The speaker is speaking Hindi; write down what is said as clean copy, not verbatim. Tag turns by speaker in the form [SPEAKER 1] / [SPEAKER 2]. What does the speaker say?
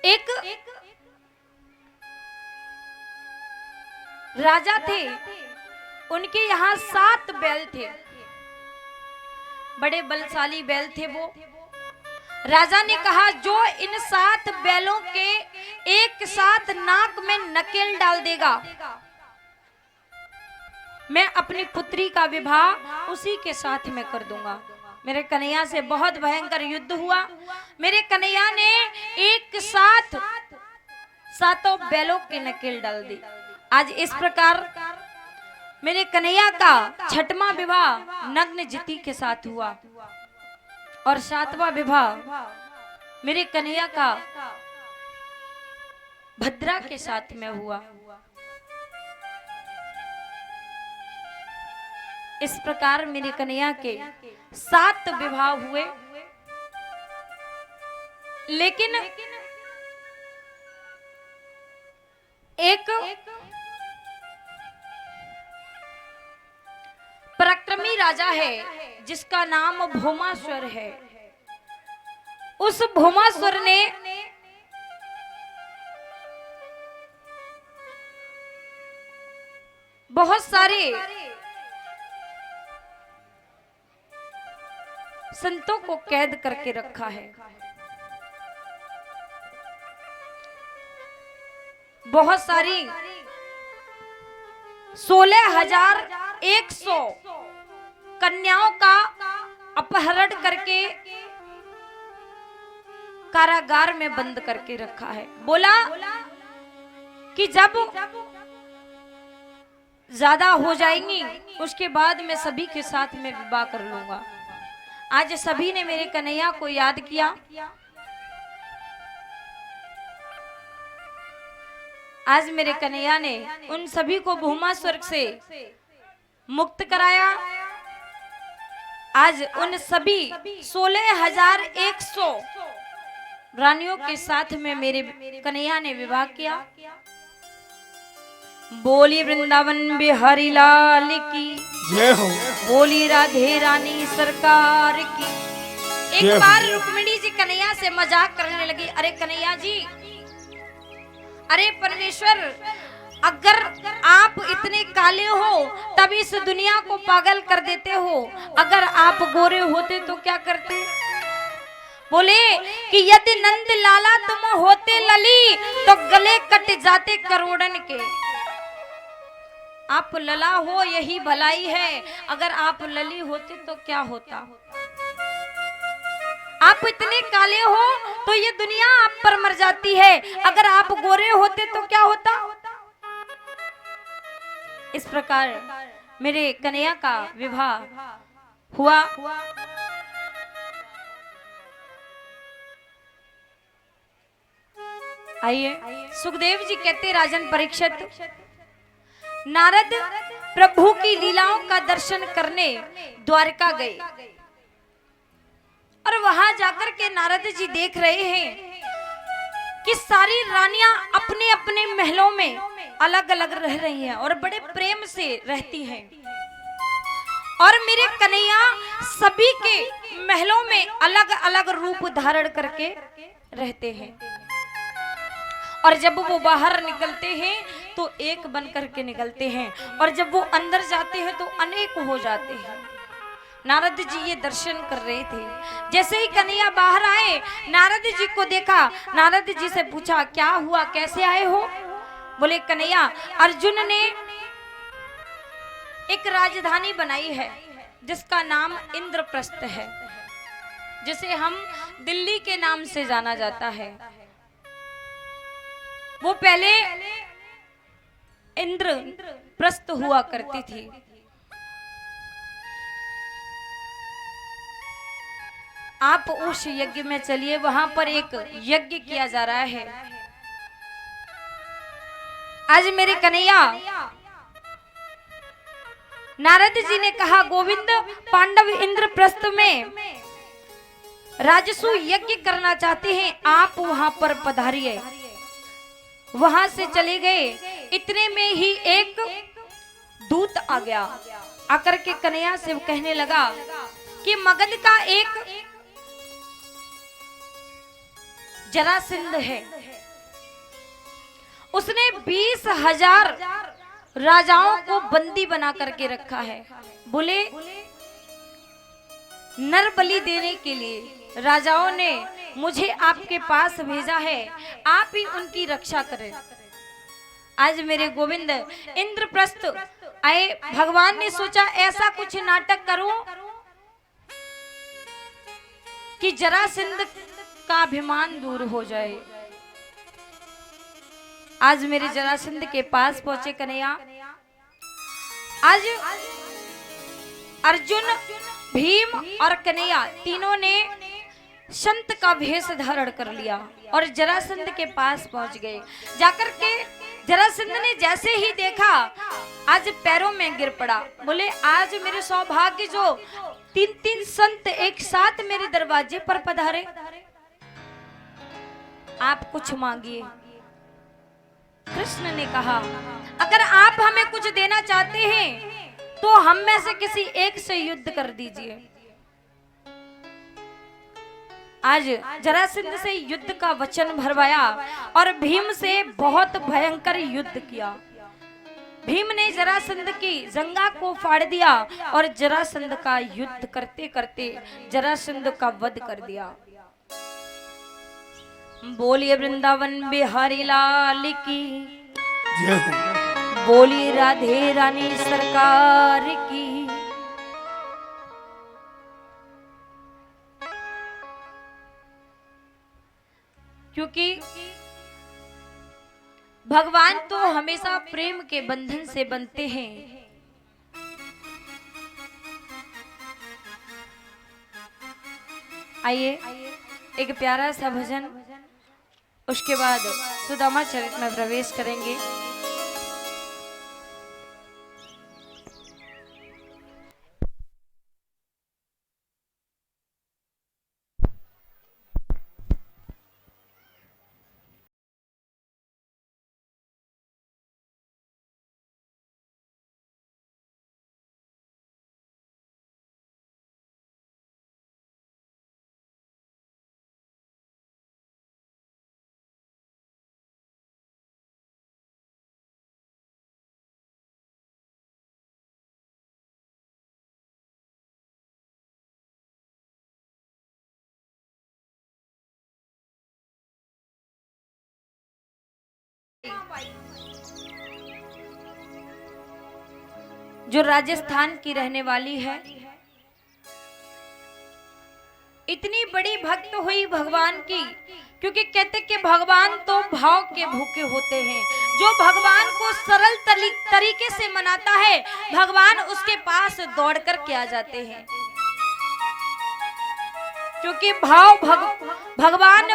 [SPEAKER 1] एक राजा थे, उनके यहाँ 7 बैल थे, बड़े बलशाली बैल थे वो। राजा ने कहा जो इन 7 बैलों के एक साथ नाक में नकेल डाल देगा, मैं अपनी पुत्री का विवाह उसी के साथ में कर दूंगा। मेरे कन्हैया से बहुत भयंकर युद्ध हुआ। मेरे कन्हैया ने एक साथ 7 बैलों की नकेल डाल दी। आज इस प्रकार मेरे कन्हैया का 6वां विवाह नग्न जिति के साथ हुआ और 7वां विवाह मेरे कन्हैया का भद्रा के साथ में हुआ। इस प्रकार मेरे कन्हैया के 7 विवाह हुए। लेकिन एक पराक्रमी राजा है जिसका नाम भौमासुर है। उस भौमासुर ने बहुत सारे संतों को कैद करके रखा है। बहुत सारी 16,100 कन्याओं का अपहरण करके कारागार में बंद करके रखा है। बोला कि जब ज्यादा हो जाएंगी उसके बाद मैं सभी के साथ में विवाह कर लूंगा। आज सभी ने मेरे कन्हैया को याद किया। आज मेरे कन्हैया ने उन सभी को भौमासुर से मुक्त कराया। आज उन सभी 16,100 रानियों के साथ में मेरे कन्हैया ने विवाह किया। बोली वृंदावन बिहारी लाल की
[SPEAKER 2] जय हो।
[SPEAKER 1] बोली राधे रानी सरकार की। एक बार रुक्मिणी जी कन्हैया से मजाक करने लगी। अरे कन्हैया जी, अरे परमेश्वर, अगर आप इतने काले हो तब इस दुनिया को पागल कर देते हो, अगर आप गोरे होते तो क्या करते? बोले कि यदि नंद लाला तुम होते लली तो गले कट जाते करोड़न के। आप लला हो यही भलाई है, अगर आप लली होते तो क्या होता? आप इतने काले हो तो ये दुनिया आप पर मर जाती है, अगर आप गोरे होते तो क्या होता? इस प्रकार मेरे कन्हैया का विवाह हुआ। आइए, सुखदेव जी कहते राजन परीक्षित, नारद प्रभु की लीलाओं का दर्शन करने द्वारका गए और वहां जाकर के नारद जी देख रहे हैं कि सारी रानियां अपने अपने महलों में अलग अलग रह रही हैं और बड़े प्रेम से रहती हैं, और मेरे कन्हैया सभी के महलों में अलग अलग रूप धारण करके रहते हैं। और जब वो बाहर निकलते हैं तो एक बन करके निकलते हैं, और जब वो अंदर जाते हैं तो अनेक हो जाते हैं। नारद जी ये दर्शन कर रहे थे। जैसे ही कन्हैया बाहर आए, नारद जी को देखा, नारद जी से पूछा क्या हुआ, कैसे आए हो? बोले कन्हैया, अर्जुन ने एक राजधानी बनाई है जिसका नाम इंद्रप्रस्थ है, जिसे हम दिल्ली के नाम से जाना जाता है। वो पहले इंद्रप्रस्थ हुआ करती थी। आप उस यज्ञ में चलिए, वहां पर एक यज्ञ किया जा रहा है। आज मेरे कन्हैया, नारद जी ने कहा गोविंद, पांडव इंद्रप्रस्थ में राजसू यज्ञ करना चाहते हैं, आप वहां पर पधारिए। वहां से चले गए। इतने में ही एक दूत आ गया। आकर के कन्हैया से कहने लगा कि मगध का एक जरासंध है, उसने 20,000 राजाओं को बंदी बना करके रखा है। बोले नर बलि देने के लिए राजाओं ने मुझे आपके पास भेजा है, आप ही उनकी रक्षा करें। आज मेरे गोविंद इंद्रप्रस्थ आए, भगवान ने सोचा ऐसा कुछ नाटक करूं कि जरासंध का अभिमान दूर हो जाए। आज मेरे जरासंध के पास पहुंचे कन्हैया। आज अर्जुन, भीम और कन्हैया तीनों ने संत का वेश धारण कर लिया और जरासंध के पास पहुंच गए। जाकर के जरासंध ने जैसे ही देखा, आज पैरों में गिर पड़ा। बोले आज मेरे सौभाग्य जो 3 संत एक साथ मेरे दरवाजे पर पधारे। आप कुछ मांगिए। कृष्ण ने कहा अगर आप हमें कुछ देना चाहते हैं तो हम में से किसी एक से युद्ध कर दीजिए। आज जरासंध से युद्ध का वचन भरवाया और भीम से बहुत भयंकर युद्ध किया। भीम ने जरासंध की जंगा को फाड़ दिया और जरासंध का युद्ध करते करते जरासंध का वध कर दिया। बोलिए वृंदावन बिहारी लाल की, बोली राधे रानी सरकार की। क्योंकि भगवान तो हमेशा प्रेम के बंधन से बनते हैं। आइए एक प्यारा सा भजन, उसके बाद सुदामा चरित में प्रवेश करेंगे। जो राजस्थान की रहने वाली है, इतनी बड़ी भक्त हुई भगवान की, क्योंकि कहते कि भगवान तो भाव के भूखे होते हैं। जो भगवान को सरल तरीके से मनाता है, भगवान उसके पास दौड़ कर के आ जाते हैं। क्योंकि भगवान